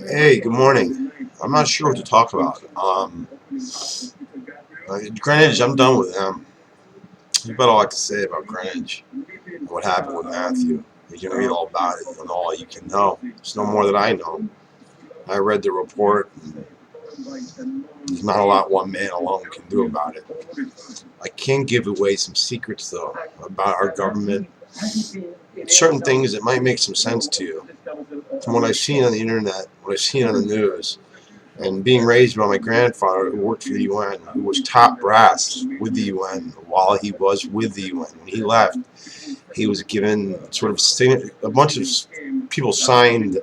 Hey, good morning. I'm not sure what to talk about. Greenwich, I'm done with them. There's about all I can say about Greenwich and what happened with Matthew. You can read all about it and all you can know. There's no more that I know. I read the report, and there's not a lot one man alone can do about it. I can give away some secrets, though, about our government. Certain things that might make some sense to you. From what I've seen on the internet, what I've seen on the news, and being raised by my grandfather who worked for the UN, who was top brass with the UN while he was with the UN. When he left, he was given sort of a bunch of people signed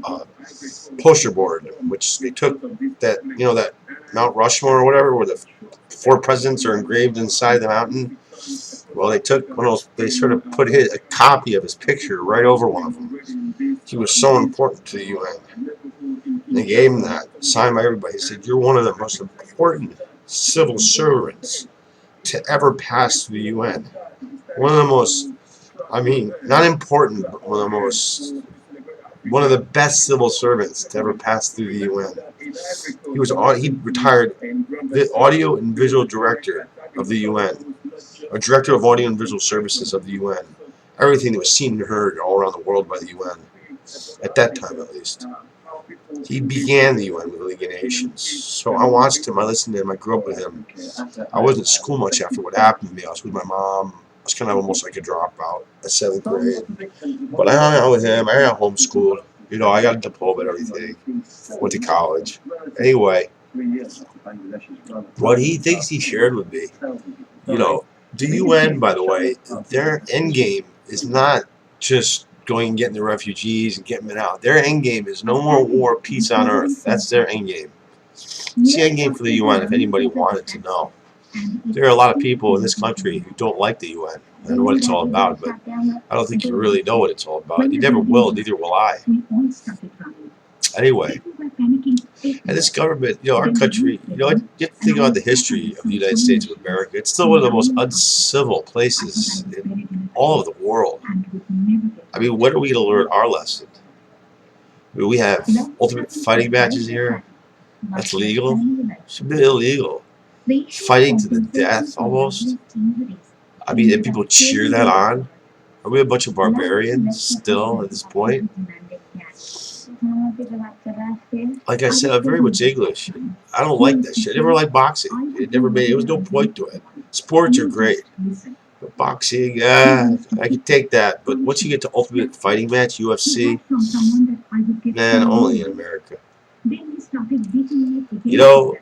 a poster board, which they took that Mount Rushmore or whatever, where the four presidents are engraved inside the mountain. Well, they took one of those. They sort of put a copy of his picture right over one of them. He was so important to the UN. They gave him that, signed by everybody. He said, "You're one of the most important civil servants to ever pass through the UN. One of the most, not important, but one of the best civil servants to ever pass through the UN." He retired the audio and visual director of the UN, a director of audio and visual services of the UN. Everything that was seen and heard all around the world by the UN, at that time at least. He began the UN with the League of Nations. So I watched him, I listened to him, I grew up with him. I wasn't at school much after what happened to me. I was with my mom. I was kind of almost like a dropout at 7th grade. But I hung out with him. I got homeschooled. I got a diploma and everything. Went to college. Anyway, what he thinks he shared with me, the UN, by the way, their end game is not just going and getting the refugees and getting them out. Their end game is no more war, peace on earth. That's their end game. It's the end game for the UN, if anybody wanted to know. There are a lot of people in this country who don't like the UN and what it's all about, but I don't think you really know what it's all about. You never will, neither will I. Anyway, and this government, our country, you have to think about the history of the United States of America. It's still one of the most uncivil places in all of the world. When are we going to learn our lesson? We have ultimate fighting matches here. That's legal. It should be illegal. Fighting to the death, almost. And people cheer that on. Are we a bunch of barbarians still at this point? Like I said, I'm very much English. I don't like that shit. I never liked boxing. It was no point to it. Sports are great. But boxing, I can take that. But once you get to Ultimate Fighting Match, UFC, man, only in America.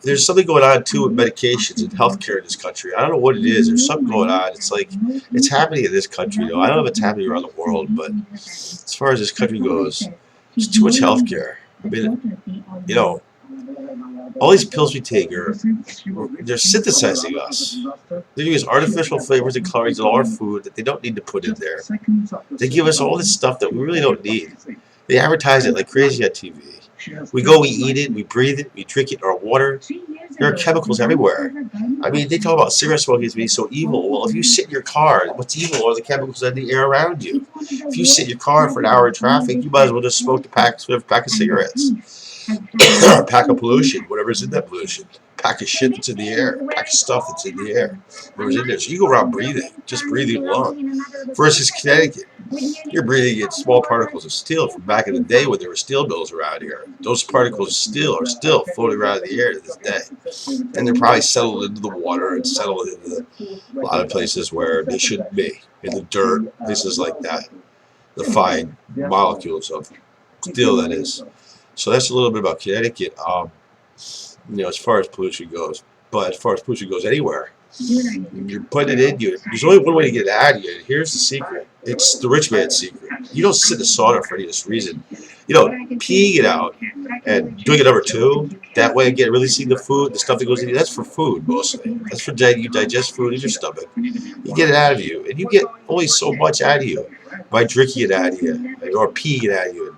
There's something going on too with medications and healthcare in this country. I don't know what it is. There's something going on. It's like it's happening in this country, though. I don't know if it's happening around the world, but as far as this country goes, there's too much healthcare. All these pills we take they're synthesizing us. They use artificial flavors and colorings in all our food that they don't need to put in there. They give us all this stuff that we really don't need. They advertise it like crazy on TV. We go, we eat it, we breathe it, we drink it in our water. There are chemicals everywhere. They talk about cigarette smoking as being so evil. Well, if you sit in your car, what's evil are the chemicals in the air around you. If you sit in your car for an hour in traffic, you might as well just smoke a pack of cigarettes. A pack of pollution, whatever's in that pollution. A pack of shit that's in the air. A pack of stuff that's in the air. Whatever's in there. So you go around breathing, just breathing alone. Versus Connecticut. You're breathing in small particles of steel from back in the day when there were steel mills around here. Those particles of steel are still floating around in the air to this day. And they're probably settled into the water and settled into a lot of places where they shouldn't be. In the dirt, places like that. The fine molecules of steel, that is. So that's a little bit about Connecticut, as far as pollution goes. But as far as pollution goes anywhere, you're putting it in you. There's only one way to get it out of you. And here's the secret. It's the rich man's secret. You don't sit in the sauna for any of this reason. Peeing it out and doing it number two, that way again, releasing the food, the stuff that goes in you, that's for food mostly. That's for you digest food in your stomach. You get it out of you. And you get only so much out of you by drinking it out of you or peeing it out of you.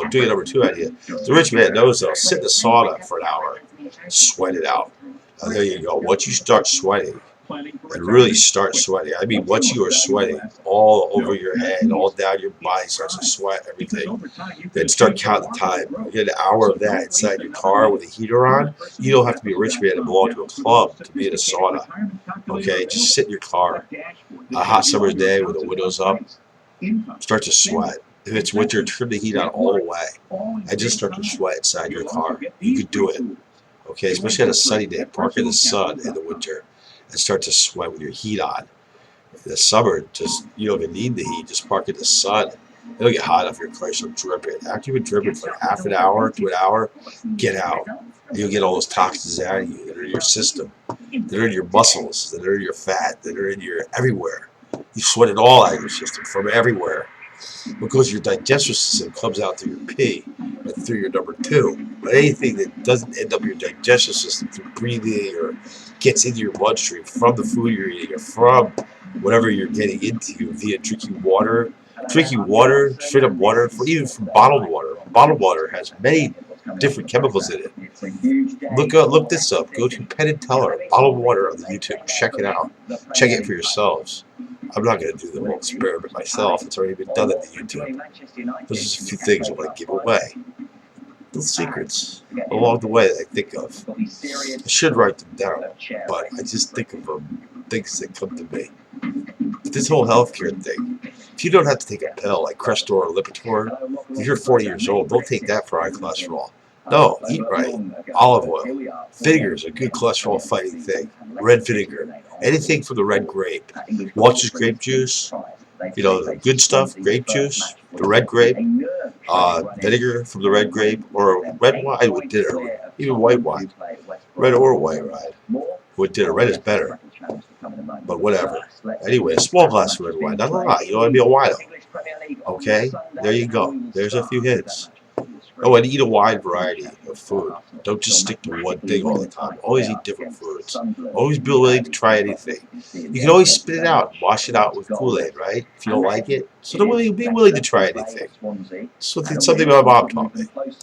Doing it number two out of you. The rich man knows they'll sit in the sauna for an hour, sweat it out. There you go. Once you start sweating, and really start sweating. I mean, once you are sweating all over your head, all down your body starts to sweat, everything, then start counting the time. You get an hour of that inside your car with a heater on. You don't have to be a rich man to belong to a club to be in a sauna. Okay, just sit in your car. A hot summer's day with the windows up, start to sweat. If it's winter, turn the heat on all the way. And just start to sweat inside your car. You could do it. Okay, especially on a sunny day. Park in the sun in the winter and start to sweat with your heat on. In the summer, just you don't even need the heat. Just park in the sun. It'll get hot enough your car, so dripping. After you've been dripping for half an hour to an hour, get out. And you'll get all those toxins out of you that are in your system, that are in your muscles, that are in your fat, that are in your everywhere. You sweat it all out of your system from everywhere. Because your digestive system comes out through your pee and through your number two. But anything that doesn't end up in your digestive system through breathing or gets into your bloodstream from the food you're eating or from whatever you're getting into via drinking water, straight up water, even from bottled water. Bottled water has many different chemicals in it. Look this up. Go to Penn and Teller, bottled water on the YouTube. Check it out. Check it for yourselves. I'm not going to do the whole experiment myself. It's already been done on the YouTube. There's just a few things I want to give away. Little secrets along the way that I think of. I should write them down, but I just think of them, things that come to me. But this whole healthcare thing, if you don't have to take a pill like Crestor or Lipitor, if you're 40 years old, don't take that for high cholesterol. No, eat right. Olive oil. Vinegar is a good cholesterol fighting thing. Red vinegar. Anything from the red grape. Welch's grape juice. You know, the good stuff, grape juice, the red grape, vinegar from the red grape, or red wine with dinner. Even white wine. Red or white wine with dinner. Red is better. But whatever. Anyway, a small glass of red wine. Not a lot. You don't want to be a wino. Okay? There you go. There's a few hints. Oh, and eat a wide variety of food. Don't just stick to one thing all the time. Always eat different foods. Always be willing to try anything. You can always spit it out, wash it out with Kool-Aid, right? If you don't like it. So don't be willing to try anything. So it's something my mom taught me.